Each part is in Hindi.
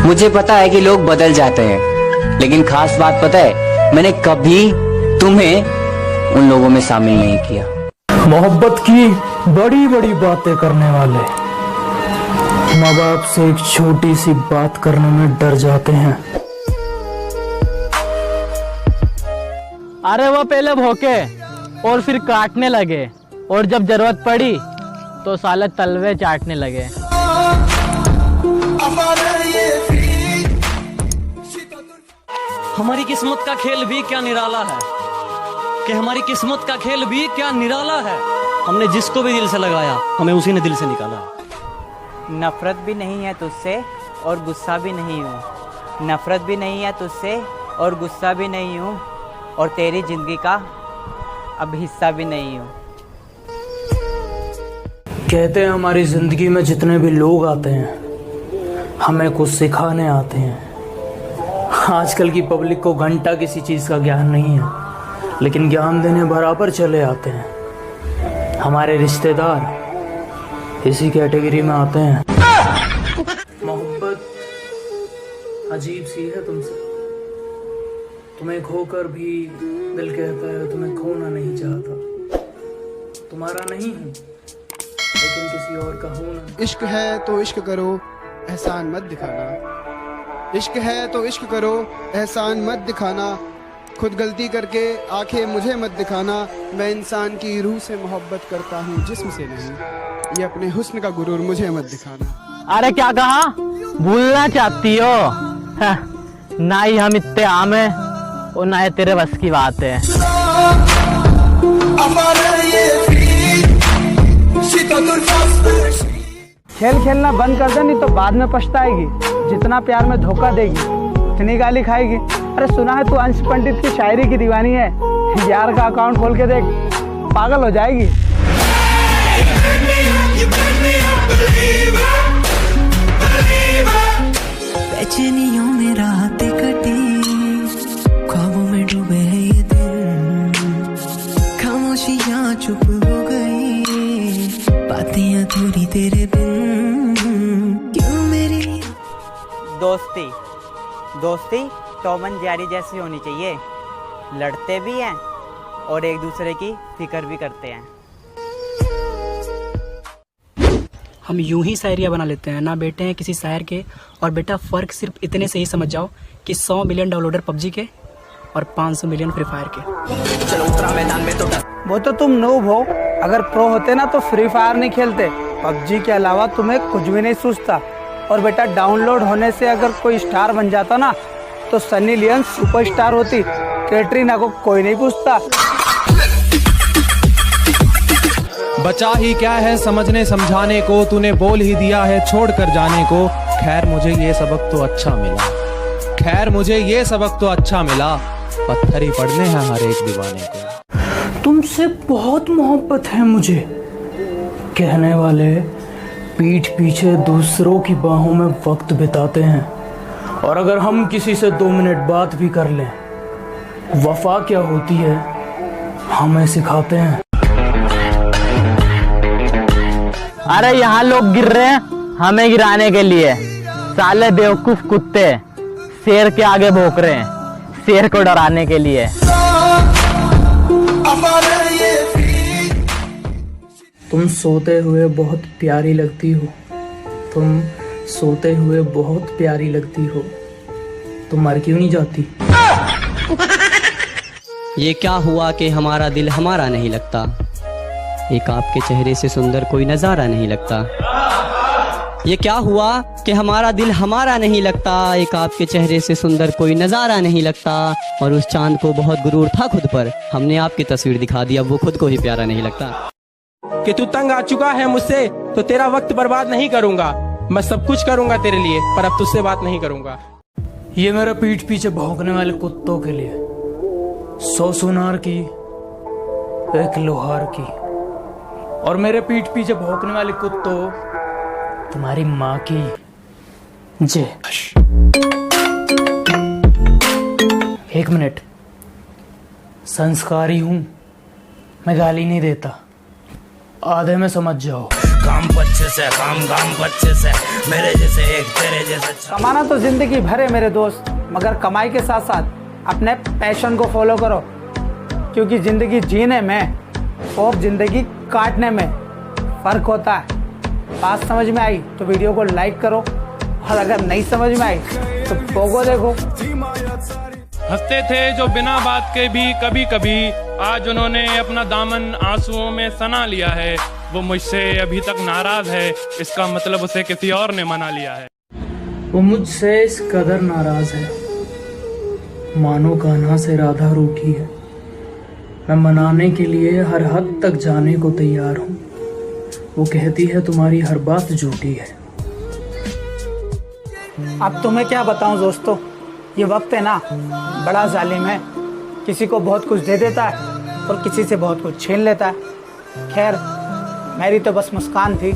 मुझे पता है कि लोग बदल जाते हैं, लेकिन खास बात पता है, मैंने कभी तुम्हें उन लोगों में शामिल नहीं किया। मोहब्बत की बड़ी बड़ी बातें करने वाले माँ बाप से एक छोटी सी बात करने में डर जाते हैं। अरे वो पहले भौंके और फिर काटने लगे, और जब जरूरत पड़ी तो साले तलवे चाटने लगे। हमारी किस्मत का खेल भी क्या निराला है, कि हमारी किस्मत का खेल भी क्या निराला है। हमने जिसको भी दिल से लगाया, हमें उसी ने दिल से निकाला। नफरत भी नहीं है तुझसे और गुस्सा भी नहीं हूँ, नफरत भी नहीं है तुझसे और गुस्सा भी नहीं हूँ, और तेरी जिंदगी का अब हिस्सा भी नहीं हूँ। कहते हैं हमारी जिंदगी में जितने भी लोग आते हैं हमें कुछ सिखाने आते हैं। आजकल की पब्लिक को घंटा किसी चीज़ का ज्ञान नहीं है, लेकिन ज्ञान देने बराबर चले आते हैं। हमारे रिश्तेदार इसी कैटेगरी में आते हैं। मोहब्बत अजीब सी है तुमसे, तुम्हें खोकर भी दिल कहता है तुम्हें खोना नहीं चाहता। तुम्हारा नहीं हूँ लेकिन किसी और का होना। इश्क है तो इश्क करो, एहसान मत दिखाना। इश्क है तो इश्क करो, एहसान मत दिखाना। खुद गलती करके आंखें मुझे मत दिखाना। मैं इंसान की रूह से मोहब्बत करता हूँ, जिस्म से नहीं। ये अपने हुस्न का गुरूर मुझे मत दिखाना। अरे क्या कहा, भूलना चाहती हो? ना ही हम इतने आम है और ना ही तेरे बस की बात है। खेल खेलना बंद कर दे, नहीं तो बाद में पछताएगी। जितना प्यार में धोखा देगी इतनी गाली खाएगी। अरे सुना है तू अंश पंडित की शायरी की दीवानी है, यार का अकाउंट खोल के देख, पागल हो जाएगी। बेचैनियों में रातें कटी, ख्वाबों में डूबे हैं ये दिन, खामोशियां चुप हो गई, बातें अधूरी तेरे बिन। क्यों मेरी दोस्ती टॉम एंड जेरी जैसी होनी चाहिए। लड़ते भी हैं और एक दूसरे की फिक्र भी करते हैं। हम यूं ही शायरियाँ बना लेते हैं ना बेटे हैं किसी शायर के। और बेटा फ़र्क सिर्फ इतने से ही समझ जाओ कि 100 मिलियन डाउनलोडर पबजी के और 500 मिलियन फ्री फायर के। चलो उतरा मैदान में तो वो तो तुम नूब हो, अगर प्रो होते ना तो फ्री फायर नहीं खेलते। पबजी के अलावा तुम्हें कुछ भी नहीं सूझता। और बेटा डाउनलोड होने से अगर कोई स्टार बन जाता ना तो सनी लियोन सुपरस्टार होती, कैटरीना को कोई नहीं पूछता। बचा ही क्या है समझने समझाने को, तूने बोल ही दिया है छोड़ कर जाने को। खैर मुझे ये सबक तो अच्छा मिला, खैर मुझे ये सबक तो अच्छा मिला, पत्थर ही पड़ने हैं हर एक दीवाने को। तुमसे बहुत मोहब्बत है मुझे कहने वाले पीठ पीछे दूसरों की बाहों में वक्त बिताते हैं। और अगर हम किसी से 2 मिनट बात भी कर लें, वफा क्या होती है हमें सिखाते हैं। अरे यहाँ लोग गिर रहे हैं हमें गिराने के लिए। साले बेवकूफ कुत्ते शेर के आगे भौंक रहे हैं, शेर को डराने के लिए। तुम सोते हुए बहुत प्यारी लगती हो, तुम सोते हुए बहुत प्यारी लगती हो, तुम मर क्यों नहीं जाती? ये क्या हुआ कि हमारा दिल हमारा नहीं लगता, एक आपके चेहरे से सुंदर कोई नजारा नहीं लगता। ये क्या हुआ कि हमारा दिल हमारा नहीं लगता, एक आपके चेहरे से सुंदर कोई नजारा नहीं लगता। और उस चांद को बहुत गुरूर था खुद पर, हमने आपकी तस्वीर दिखा दी, अब वो खुद को ही प्यारा नहीं लगता। कि तू तंग आ चुका है मुझसे तो तेरा वक्त बर्बाद नहीं करूंगा, मैं सब कुछ करूंगा तेरे लिए, पर अब तुझसे बात नहीं करूंगा। ये मेरा पीठ पीछे भौंकने वाले कुत्तों के लिए 100 सुनार की 1 लोहार की। और मेरे पीठ पीछे भौंकने वाले कुत्तों तुम्हारी माँ की जय। 1 मिनट, संस्कारी हूं मैं, गाली नहीं देता, आधे में समझ जाओ। काम बच्चे से काम बच्चे से मेरे जैसे एक तेरे जैसे। कमाना तो जिंदगी भर है मेरे दोस्त, मगर कमाई के साथ साथ अपने पैशन को फॉलो करो, क्योंकि जिंदगी जीने में और जिंदगी काटने में फर्क होता है। बात समझ में आई तो वीडियो को लाइक करो, और अगर नहीं समझ में आई तो पोगो देखो। हंसते थे जो बिना बात के भी कभी कभी, आज उन्होंने अपना दामन आंसुओं में सना लिया है। वो मुझसे अभी तक नाराज है, इसका मतलब उसे किसी और ने मना लिया है। वो मुझसे इस कदर नाराज है, मानो कान्हा से राधा रूठी है। मैं मनाने के लिए हर हद तक जाने को तैयार हूँ। वो कहती है तुम्हारी हर बात झूठी है। अब तुम्हें क्या बताऊं दोस्तों, ये वक्त है ना बड़ा जालिम है, किसी को बहुत कुछ दे देता है और किसी से बहुत कुछ छीन लेता है। खैर मेरी तो बस मुस्कान थी।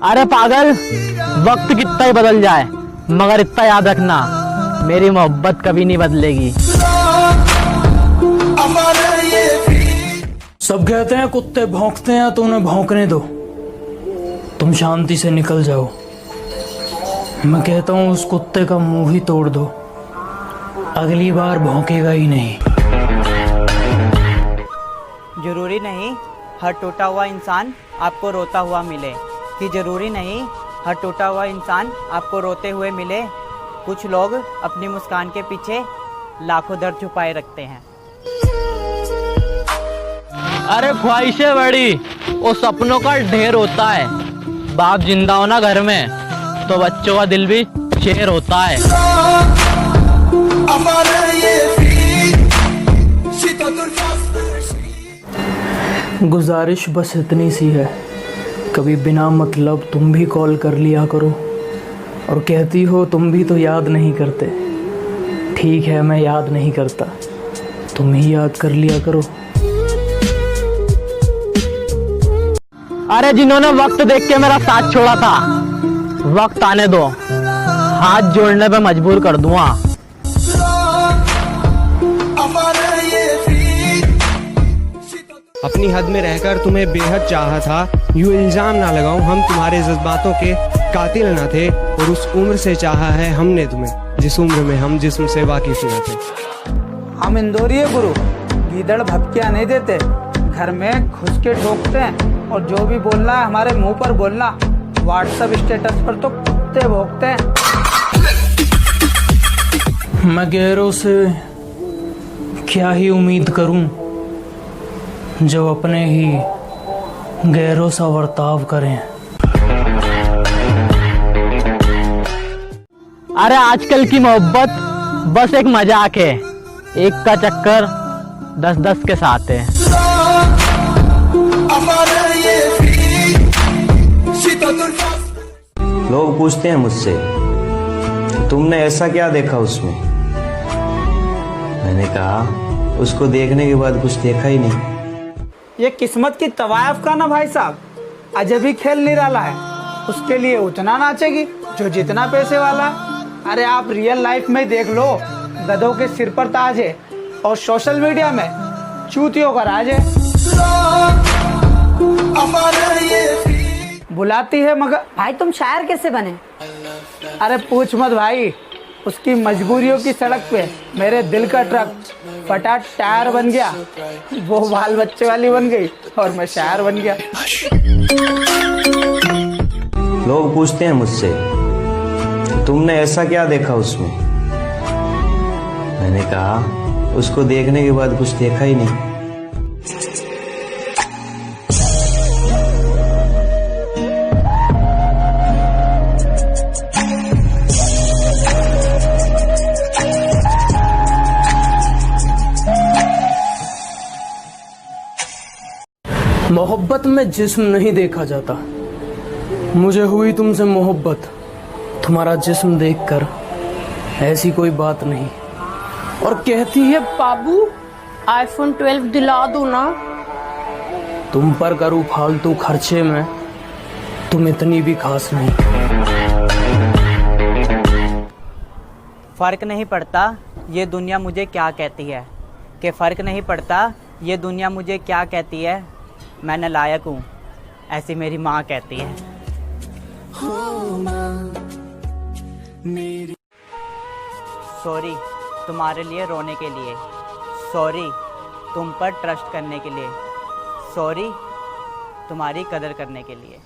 अरे पागल, वक्त कितना ही बदल जाए मगर इतना याद रखना, मेरी मोहब्बत कभी नहीं बदलेगी। सब कहते हैं कुत्ते भौंकते हैं तो उन्हें भौंकने दो, तुम शांति से निकल जाओ। मैं कहता हूँ उस कुत्ते का मुंह ही तोड़ दो, अगली बार भौंकेगा ही नहीं। जरूरी नहीं हर टूटा हुआ इंसान आपको रोता हुआ मिले, कि जरूरी नहीं हर टूटा हुआ इंसान आपको रोते हुए मिले। कुछ लोग अपनी मुस्कान के पीछे लाखों दर्द छुपाए रखते हैं। अरे ख्वाहिशें बड़ी और सपनों का ढेर होता है। बाप जिंदा हो ना घर में तो बच्चों का दिल भी शेर होता है। गुजारिश बस इतनी सी है, कभी बिना मतलब तुम भी कॉल कर लिया करो। और कहती हो तुम भी तो याद नहीं करते, ठीक है मैं याद नहीं करता, तुम ही याद कर लिया करो। अरे जिन्होंने वक्त देख के मेरा साथ छोड़ा था, वक्त आने दो, हाथ जोड़ने पे मजबूर कर दूंगा। अपनी हद में रहकर तुम्हें बेहद चाहा था, यूं इल्जाम ना लगाऊं हम तुम्हारे जज्बातों के कातिल न थे। और उस उम्र से चाहा है हमने तुम्हें जिस उम्र में हम जिस्म से वाकिफ न थे। हम इंदौरी है गुरु, गीदड़ भपकिया नहीं देते, घर में घुस के ठोकते हैं। और जो भी बोलना है हमारे मुंह पर बोलना, व्हाट्सएप स्टेटस पर तो कुत्ते भोंकते हैं। मैं गैरों से क्या ही उम्मीद करूं जो अपने ही गैरों सा बर्ताव करें। अरे आजकल की मोहब्बत बस एक मजाक है, एक का चक्कर 10-10 के साथ है। लोग पूछते हैं मुझसे तुमने ऐसा क्या देखा उसमें, मैंने कहा उसको देखने के बाद कुछ देखा ही नहीं। ये किस्मत की तवायफ का ना भाई साहब, अजब ही खेल निराला है। उसके लिए उतना नाचेगी जो जितना पैसे वाला है। अरे आप रियल लाइफ में देख लो, गधों के सिर पर ताज है और सोशल मीडिया में चूतियों का राज है। बुलाती है मगर भाई तुम शायर कैसे बने? अरे पूछ मत भाई, उसकी मजबूरियों की सड़क पे मेरे दिल का ट्रक फटा टायर बन गया, वो बाल बच्चे वाली बन गई और मैं शायर बन गया। लोग पूछते हैं मुझसे तुमने ऐसा क्या देखा उसमें, मैंने कहा उसको देखने के बाद कुछ देखा ही नहीं। मोहब्बत में जिस्म नहीं देखा जाता, मुझे हुई तुमसे मोहब्बत तुम्हारा जिस्म देखकर, ऐसी कोई बात नहीं। और कहती है बाबू आईफोन 12 दिला दो ना। तुम पर करूँ फालतू खर्चे में, तुम इतनी भी खास नहीं। फर्क नहीं पड़ता ये दुनिया मुझे क्या कहती है, कि फ़र्क नहीं पड़ता ये दुनिया मुझे क्या कहती है, मैं नालायक हूँ, ऐसी मेरी माँ कहती है। सॉरी तुम्हारे लिए रोने के लिए, सॉरी तुम पर ट्रस्ट करने के लिए, सॉरी तुम्हारी कदर करने के लिए।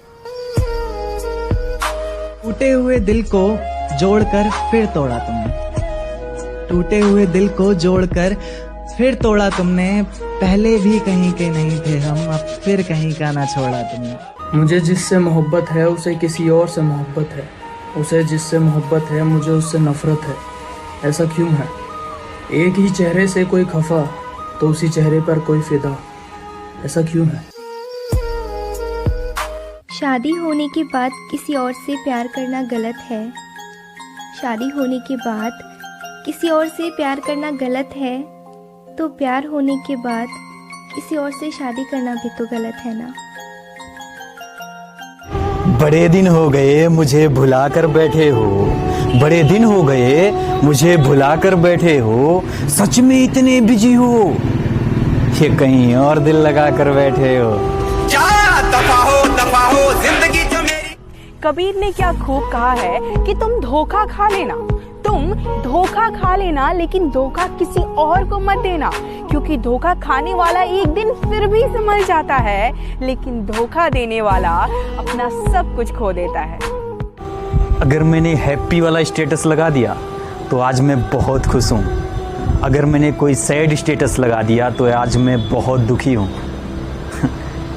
टूटे हुए दिल को जोड़कर फिर तोड़ा तुमने, टूटे हुए दिल को जोड़कर फिर तोड़ा तुमने, पहले भी कहीं के नहीं थे हम, अब फिर कहीं का ना छोड़ा तुमने। मुझे जिससे मोहब्बत है उसे किसी और से मोहब्बत है, उसे जिससे मोहब्बत है मुझे उससे नफरत है। ऐसा क्यों है? एक ही चेहरे से कोई खफा तो उसी चेहरे पर कोई फिदा, ऐसा क्यों है? शादी होने के बाद किसी और से प्यार करना गलत है, शादी होने के बाद किसी और से प्यार करना गलत है, तो प्यार होने के बाद किसी और से शादी करना भी तो गलत है ना। बड़े दिन हो गए मुझे भुला कर बैठे हो, बड़े दिन हो गए मुझे भुला कर बैठे हो, सच में इतने बिजी हो कि कहीं और दिल लगा कर बैठे हो। दफा हो जिंदगी जो मेरी। कबीर ने क्या खूब कहा है कि तुम धोखा खा लेना, तुम धोखा खा लेना, लेकिन धोखा किसी और को मत देना, क्योंकि धोखा खाने वाला एक दिन फिर भी संभल जाता है, लेकिन धोखा देने वाला अपना सब कुछ खो देता है। अगर मैंने हैप्पी वाला स्टेटस लगा दिया तो आज मैं बहुत खुश हूँ, अगर मैंने कोई सैड स्टेटस लगा दिया तो आज मैं बहुत दुखी हूँ।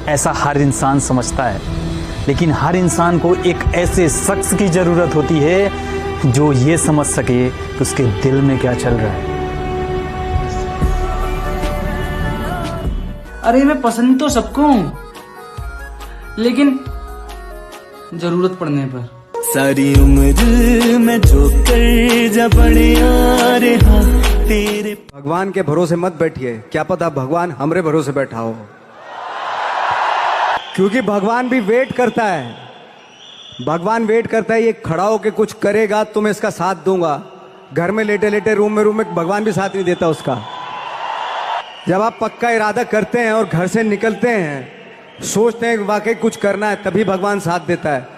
ऐसा हर इंसान समझता है, लेकिन हर इंसान को एक ऐसे शख्स की ज़रूरत होती है जो ये समझ सके कि उसके दिल में क्या चल रहा है। अरे मैं पसंद तो सबको हूँ, लेकिन जरूरत पड़ने पर। सारी उम्र में जो कर जा पड़े यार हाँ तेरे। भगवान के भरोसे मत बैठिए, क्या पता भगवान हमरे भरोसे बैठा हो, क्योंकि भगवान भी वेट करता है, भगवान वेट करता है, ये खड़ा होके कुछ करेगा तो मैं इसका साथ दूंगा। घर में लेटे लेटे रूम में भगवान भी साथ नहीं देता उसका। जब आप पक्का इरादा करते हैं और घर से निकलते हैं, सोचते हैं वाकई कुछ करना है, तभी भगवान साथ देता है।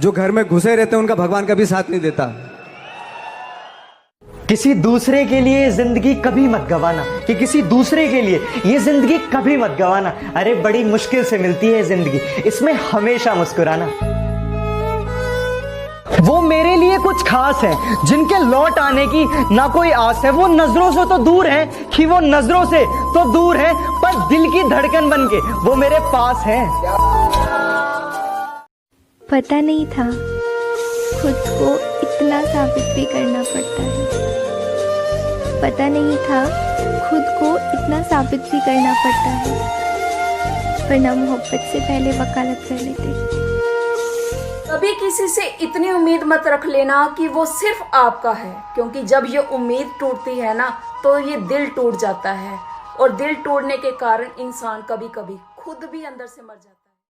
जो घर में घुसे रहते हैं उनका भगवान कभी साथ नहीं देता। किसी दूसरे के लिए जिंदगी कभी मत गवाना, कि किसी दूसरे के लिए ये जिंदगी कभी मत गवाना। अरे बड़ी मुश्किल से मिलती है जिंदगी, इसमें हमेशा मुस्कुराना। वो मेरे लिए कुछ खास है, जिनके लौट आने की ना कोई आस है। वो नजरों से तो दूर है, कि वो नजरों से तो दूर है, पर दिल की धड़कन बनके वो मेरे पास है। पता नहीं था खुद को इतना साबित भी करना पड़ता है, पता नहीं था खुद को इतना साबित भी करना पड़ता है, वरना मोहब्बत से पहले वकालत कर लेते। कभी किसी से इतनी उम्मीद मत रख लेना कि वो सिर्फ आपका है, क्योंकि जब ये उम्मीद टूटती है ना तो ये दिल टूट जाता है, और दिल टूटने के कारण इंसान कभी कभी खुद भी अंदर से मर जाता है।